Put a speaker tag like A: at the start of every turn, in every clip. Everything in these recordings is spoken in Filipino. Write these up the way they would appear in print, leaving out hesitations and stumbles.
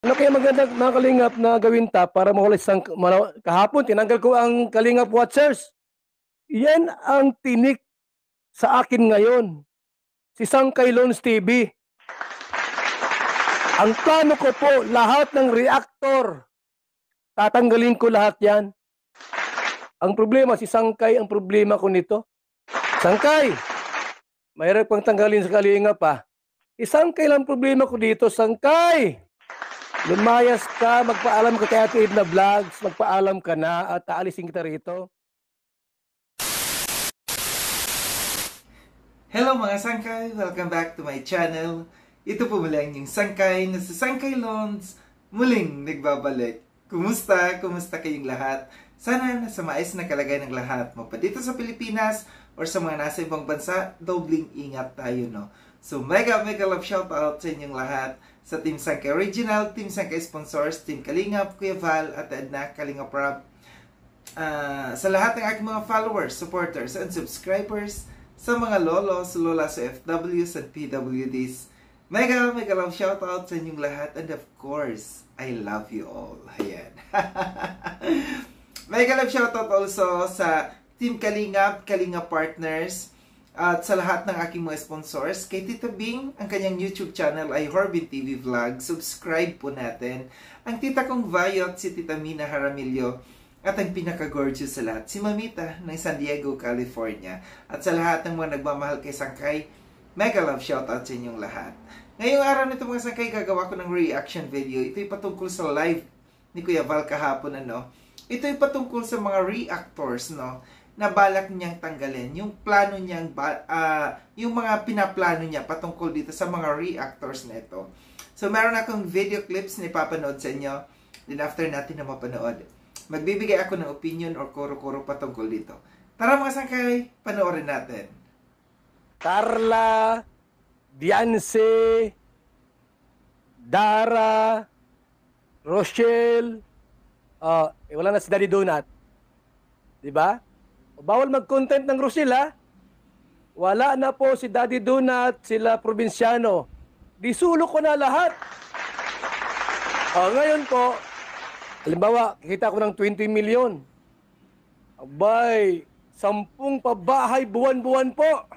A: Ano kaya maganda mga kalingap na gawin para mawala kahapon tinanggal ko ang kalingap watchers. Yan ang tinik sa akin ngayon. Si Sangkay Loans TV. Ang plano ko po, lahat ng reactor, tatanggalin ko lahat yan. Ang problema, si Sangkay ang problema ko nito. Sangkay, mayroon pang tanggalin sa kalingap pa. Si Sangkay lang problema ko dito, Sangkay. Lumayas ka, magpaalam ka kay Ate Edna Vlogs, magpaalam ka na at aalisin kita rito.
B: Hello mga Sangkay! Welcome back to my channel. Ito po muli ang inyong Sangkay na sa Sangkay Loans muling nagbabalik. Kumusta? Kumusta kayong lahat? Sana nasa maayos na kalagayan ng lahat mo pa dito sa Pilipinas or sa mga nasa ibang bansa, dobling ingat tayo, no? So mega love shoutout sa inyong lahat sa Team Sangkay Original, Team Sangkay Sponsors, Team Kalingap, Kuya Val at Edna Kalingap Rob. Sa lahat ng aking mga followers, supporters, and subscribers, sa mga lolos, lolas, FWs at PWDs, mega love shoutout sa inyong lahat, and of course, I love you all. Ayan. Mega love shoutout also sa Team Kalingap, Kalingap Partners, at sa lahat ng aking mga sponsors. Kay Tita Bing, ang kanyang YouTube channel ay Horbin TV Vlog. Subscribe po natin. Ang tita kong Vayot, si Tita Mina Jaramillo. At ang pinaka-gorgeous sa lahat, si Mamita ng San Diego, California. At sa lahat ng mga nagmamahal kay Sangkay, mega love shoutout sa inyong lahat. Ngayong araw nito mga Sangkay, gagawa ko ng reaction video. Ito'y patungkol sa live ni Kuya Val kahapon, ano? Ito'y patungkol sa mga reactors, no? Na balak niyang tanggalin. Yung plano niyang, yung mga pinaplano niya patungkol dito sa mga reactors na ito. So, meron akong video clips na ipapanood sa inyo. Then after natin na mapanood, magbibigay ako ng opinion or kuro-kuro patungkol dito. Tara mga Sangkay, panoorin natin.
A: Carla, Dianse, Dara, Rochelle, wala na si Daddy Donut. Diba? Bawal mag-content ng Rochelle, ha? Wala na po si Daddy Donut, sila probinsyano. Disulok ko na lahat. Ngayon po, halimbawa, kikita ko ng 20 million. Abay, 10 pabahay buwan-buwan po.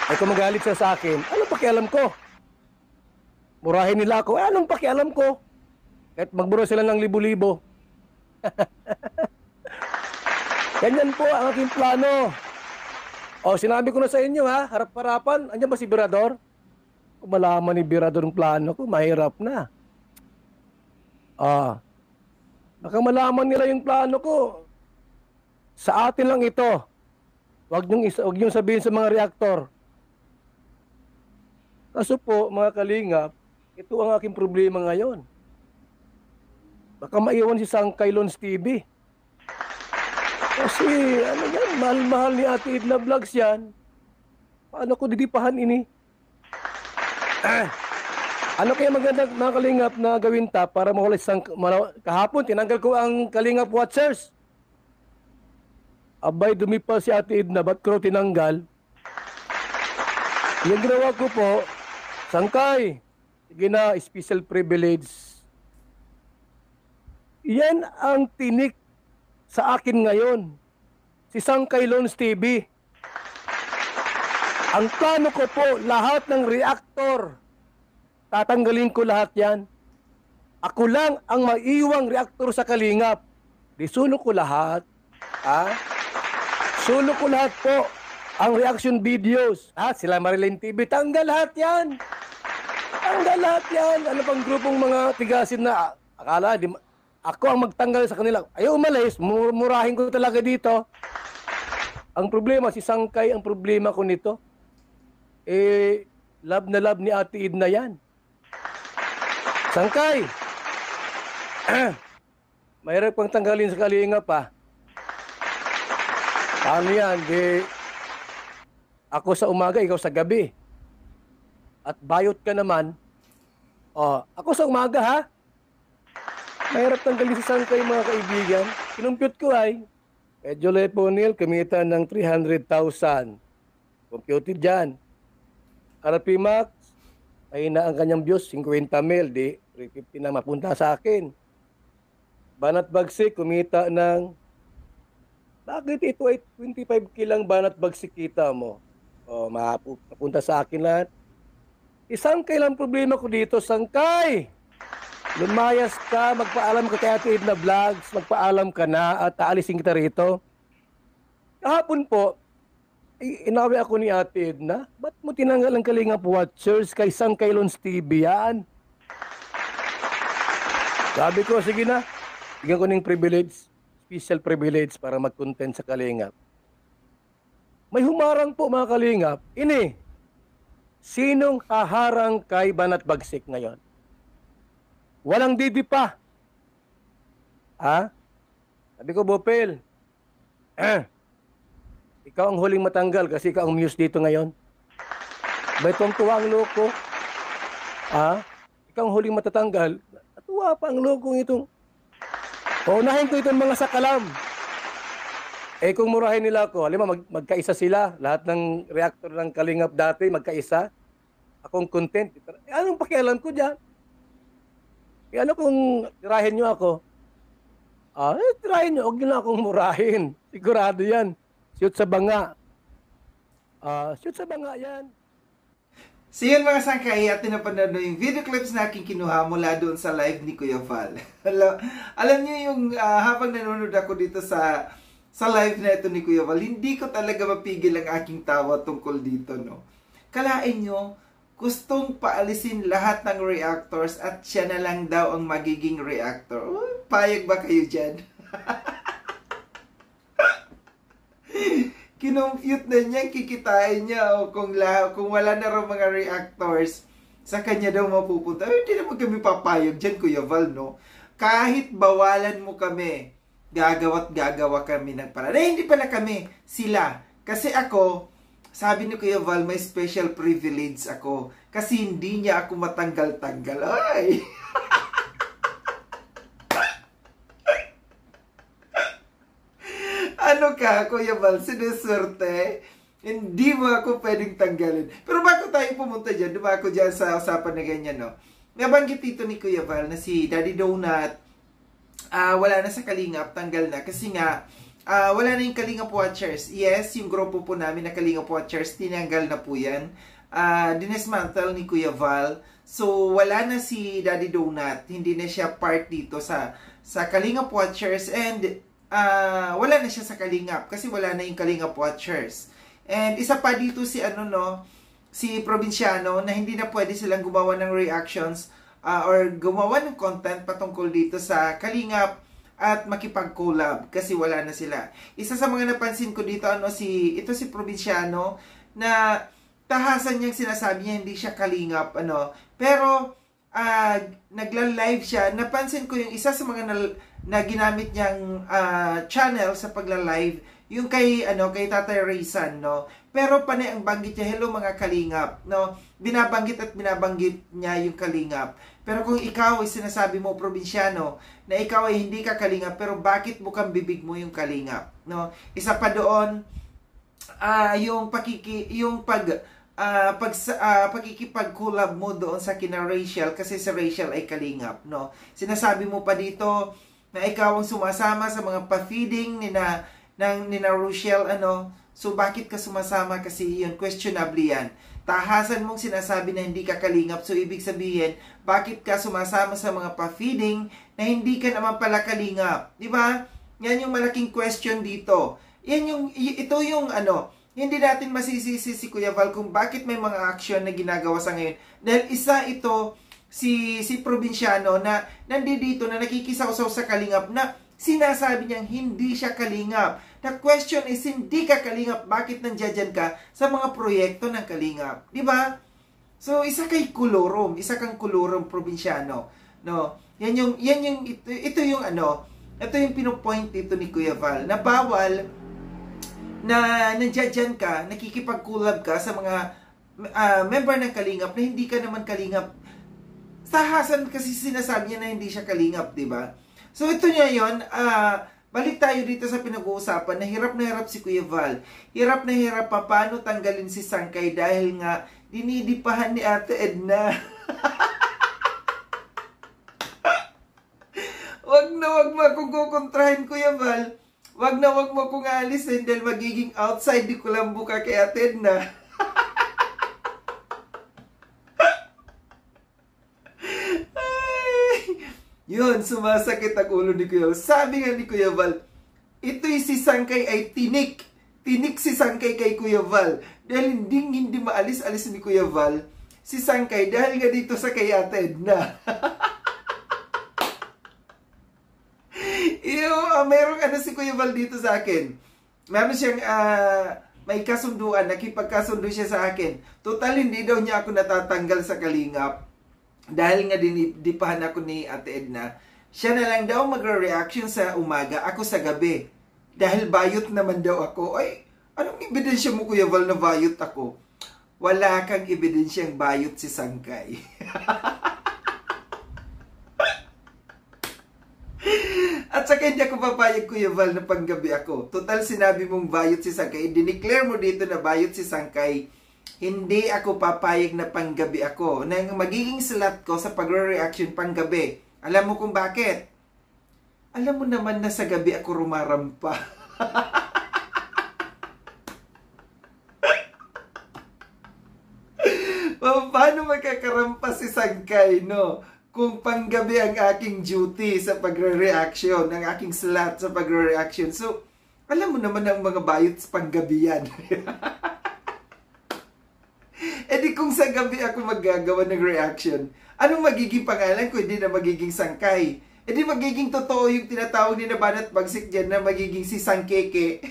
A: Ay kung magalit siya sa akin, anong pakialam ko? Murahin nila ako, anong pakialam ko? Kahit magburo sila ng libo-libo. Ganyan po ang aking plano. Sinabi ko na sa inyo, ha, harap-harapan, andyan ba si Birador? Kung malaman ni Birador ang plano ko, mahirap na. Baka malaman nila yung plano ko. Sa atin lang ito. Huwag niyong sabihin sa mga reactor. Kaso po, mga kalingap, ito ang aking problema ngayon. Baka maiwan si Sangkay Loans TV. Kasi, ano yan, mahal-mahal ni Ate Edna Vlogs yan. Paano ko didipahan ini? Ano kaya maganda mga kalingap na gawin para mawala kahapon tinanggal ko ang kalingap watchers. Abay, dumipal si Ate Edna, ba't ko tinanggal? Yung ginawa ko po, Sangkay, sige na, special privilege. Yan ang tinik sa akin ngayon. Si Sangkay Loans TV. Ang plano ko po, lahat ng reactor, tatanggalin ko lahat yan. Ako lang ang maiwang reactor sa kalingap. Di sulok ko lahat. Sulok ko lahat po. Ang reaction videos. Sila Marilyn TV. Tanggal lahat yan. Tanggal lahat yan. Ano pang grupong mga tigasin na akala, ako ang magtanggal sa kanila. Ayaw umalis. Murahin ko talaga dito. Ang problema, si Sangkay ang problema ko nito. Love na love ni Ate Edna yan. Sangkay! Mayroon pang tanggalin sa kalingap, pa. Paano yan? Ako sa umaga, ikaw sa gabi. At bayot ka naman. Ako sa umaga, ha? Mahirap tanggalin si Sangkay, mga kaibigan. Kinumpute ko ay, Medyo Leponil, kumita ng 300,000. Computed dyan. RP Max, ay na ang kanyang views, 50 mil, di 350 na mapunta sa akin. Banat Bagsik, kumita ng, bakit ito ay 25K lang banat bagsik kita mo? O, mapunta sa akin lahat. Isang kailang problema ko dito, Sangkay. Lumayas ka, magpaalam ka kay Ate Edna Vlogs, magpaalam ka na at aalisin kita rito. Kahapon po, inawi ako ni Ate Edna, ba't mo tinanggal ang Kalingap Watchers kay Sangkay Lons TV yan? Sabi ko, sige na, bigyan ko ng privilege, special privilege para mag-content sa Kalingap. May humarang po mga Kalingap. Ini, sinong haharang kay Banat Bagsik ngayon? Walang didi pa. Ha? Sabi ko, Bopel, ikaw ang huling matanggal kasi ikaw ang muse dito ngayon. Ba itong tuwang loko? Ha? Ikaw ang huling matatanggal. Natuwa pa ang lokong itong. Unahin ko itong mga sakalam. Eh kung murahin nila ako, alam mo, magkaisa sila. Lahat ng reactor ng Kalingap dati, magkaisa. Akong content. Anong pakialam ko dyan? Eh ano kung tirahin nyo ako? Tirahin nyo, huwag nyo na akong murahin. Sigurado yan. Shoot sa banga. Shoot sa banga yan.
B: So yun mga Sangkay, at napanood yung video clips na aking kinuha mula doon sa live ni Kuya Val. Alam niyo yung habang nanonood ako dito sa live na ito ni Kuya Val, hindi ko talaga mapigil ang aking tawa tungkol dito, no? Kalain nyo, gustong paalisin lahat ng reactors at siya na lang daw ang magiging reactor. Payag ba kayo dyan? Kinompute na niya, kikitain niya kung wala na raw mga reactors, sa kanya daw mapupunta. Hindi naman kami papayag dyan, Kuya Val, no? Kahit bawalan mo kami, gagawa kami ng paraan. Hindi pala kami, sila. Kasi ako, sabi ni Kuya Val, may special privilege ako. Kasi hindi niya ako matanggal-tanggal. Ay! Ano ka, Kuya Val, sinuswerte? Hindi mo ako pwedeng tanggalin. Pero bago tayo pumunta dyan, dumako dyan sa usapan na ganyan, no? Nabanggit dito ni Kuya Val na si Daddy Donut, wala na sa Kalingap, tanggal na. Kasi nga, wala na yung Kalingap Watchers. Yes, yung grupo po namin na Kalingap Watchers, tinanggal na po yan. Dinesmantle ni Kuya Val. So, wala na si Daddy Donut. Hindi na siya part dito sa Kalingap Watchers. And, wala na siya sa Kalingap kasi wala na yung Kalingap Watchers. And isa pa dito si Probinsyano na hindi na pwede silang gumawa ng reactions or gumawa ng content patungkol dito sa Kalingap at makipag-collab kasi wala na sila. Isa sa mga napansin ko dito si Probinsyano na tahasan niyang sinasabi niya hindi siya Kalingap pero nagla-live siya. Napansin ko yung isa sa mga na ginamit niyang channel sa pagla-live, yung kay Tatay Raysan, no? Pero panay ang banggit niya, hello mga Kalingap, no? Binabanggit niya yung Kalingap. Pero kung ikaw ay sinasabi mo, Probinsyano, na ikaw ay hindi ka Kalingap, pero bakit bukang bibig mo yung Kalingap, no? Isa pa doon, yung pagkikipag-collab mo doon sa kina Rachel kasi si Rachel ay Kalingap, no? Sinasabi mo pa dito na ikaw ang sumasama sa mga pa-feeding ni Rochelle, so bakit ka sumasama? Kasi yun, questionable yan. Tahasan mong sinasabi na hindi ka Kalingap, so ibig sabihin, bakit ka sumasama sa mga pa-feeding na hindi ka naman pala Kalingap? Di ba? Yan yung malaking question dito. Ito yung hindi natin masisisi si Kuya Val kung bakit may mga action na ginagawa sa ngayon. Dahil isa ito, si Probinsyano na nandito na nakikisaw-saw sa Kalingap na sinasabi niyang hindi siya Kalingap. The question is, hindi ka Kalingap, bakit nandiyan ka sa mga proyekto ng Kalingap? Di ba? So, isa kang kulurom, Probinsyano. No? Ito yung pinopoint dito ni Kuya Val, na bawal na nandiyan ka, nakikipag-collab ka sa mga member ng Kalingap na hindi ka naman Kalingap. Tahasan kasi sinasabi niya na hindi siya Kalingap, di ba? So ito niya yon. Balik tayo dito sa pinag-uusapan na hirap si Kuya Val. Hirap na hirap pa paano tanggalin si Sangkay dahil nga dinidipahan ni Ate Edna. wag mo akong kukontrahin, Kuya Val. Wag mo akong aalisin dahil magiging outside di ko lang buka kay Ate Edna. Yun, sumasakit ang ulo ni Kuya Val. Sabi nga ni Kuya Val, ito'y si Sangkay ay tinik. Tinik si Sangkay kay Kuya Val. Dahil hindi maalis-alis ni Kuya Val si Sangkay dahil nga dito sa kay Ate Edna. Merong si Kuya Val dito sa akin. Meron siyang may kasunduan, nakipagkasundo siya sa akin. Total, hindi daw niya ako natatanggal sa Kalingap. Dahil nga dinidipahan ako ni Ate Edna, siya na lang daw magre-reaction sa umaga, ako sa gabi. Dahil bayot naman daw ako. Ay, anong ebidensya mo, Kuya Val, na bayot ako? Wala kang ebidensyang bayot si Sangkay. At saka hindi ako papayag, Kuya Val, na panggabi ako. Total, sinabi mong bayot si Sangkay. Dineclare mo dito na bayot si Sangkay. Hindi ako papayag na panggabi ako. Nang magiging slot ko sa pagre-reaction panggabi. Alam mo kung bakit? Alam mo naman na sa gabi ako rumarampa. Paano magkakarampa si Sangkay, no? Kung panggabi ang aking duty sa pagre-reaction, ang aking slot sa pagre-reaction. So, alam mo naman ang mga bayot sa panggabi yan. E di kung sa gabi ako maggagawa ng reaction, anong magiging pangalan ko? Hindi na magiging Sangkay. E di magiging totoo yung tinatawag ni Nabanat Bagsik dyan na magiging si Sangkeke.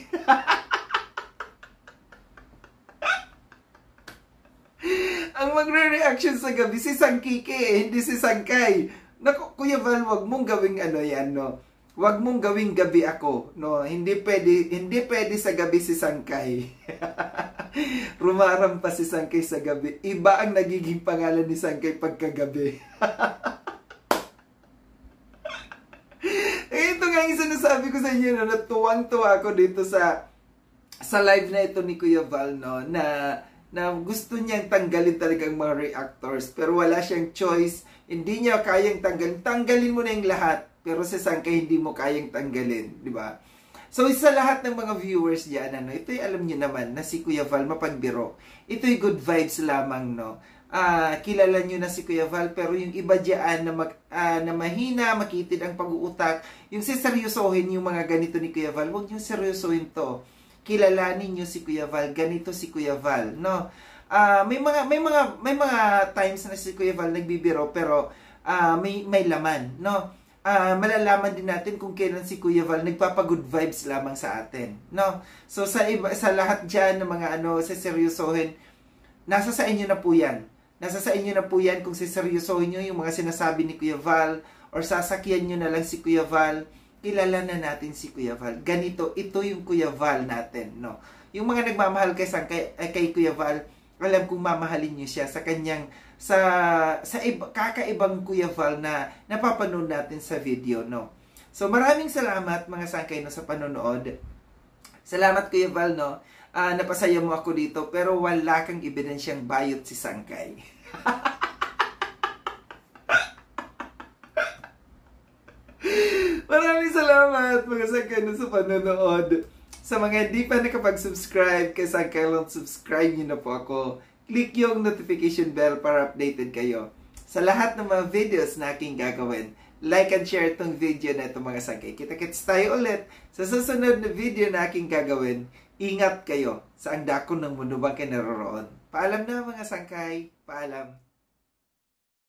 B: Ang magre-reaction sa gabi si Sangkeke, hindi si Sangkay. Naku, Kuya Val, wag mong gawing yan, no? Wag mong gawing gabi ako, no? Hindi pwede sa gabi si Sangkay. Rumarampa si Sangkay sa gabi. Iba ang nagiging pangalan ni Sangkay pagkagabi. Ito nga yung sinasabi ko sa inyo, no? Natuwang-tuwa ako dito sa live na ito ni Kuya Val, no? Na gusto niyang tanggalin talagang mga reactors. Pero wala siyang choice. Hindi niya kayang tanggalin. Tanggalin mo na yung lahat. Pero si Sangkay hindi mo kayang tanggalin. Di ba? So, sa lahat ng mga viewers diyan, ito'y alam niyo naman na si Kuya Val mapagbiro. Ito'y good vibes lamang, no? Kilala niyo na si Kuya Val, pero yung iba diyan na mahina, makitid ang pag-uutak, yung siseryosohin yung mga ganito ni Kuya Val, huwag niyo seryosohin to. Kilalanin niyo si Kuya Val, ganito si Kuya Val, no? May mga times na si Kuya Val nagbibiro, pero may laman, no? Malalaman din natin kung kailan si Kuya Val nagpapa-good vibes lamang sa atin, no? So sa lahat diyan ng mga seseryosohin, nasa sa inyo na po 'yan. Nasa sa inyo na po 'yan kung seseryosohin niyo yung mga sinasabi ni Kuya Val or sasakyan niyo na lang si Kuya Val. Kilala na natin si Kuya Val. Ganito, ito yung Kuya Val natin, no? Yung mga nagmamahal kay Kuya Val, alam kong mamahalin niyo siya sa kanyang kakaibang Kuya Val na napapanood natin sa video, no? So maraming salamat mga Sangkay, no, sa panonood. Salamat Kuya Val, no? Napasaya mo ako dito, pero wala kang ebidensyang bayot si Sangkay. Maraming salamat mga Sangkay, no, sa panonood. Sa mga hindi pa nakapag-subscribe kay Sangkay Long, subscribe niyo na po ako. Click yung notification bell para updated kayo sa lahat ng mga videos na aking gagawin. Like and share itong video na ito mga Sangkay. Kita-kits tayo ulit sa susunod na video na aking gagawin. Ingat kayo sa ang dako ng mundo bang kinaroroon. Paalam na mga Sangkay. Paalam.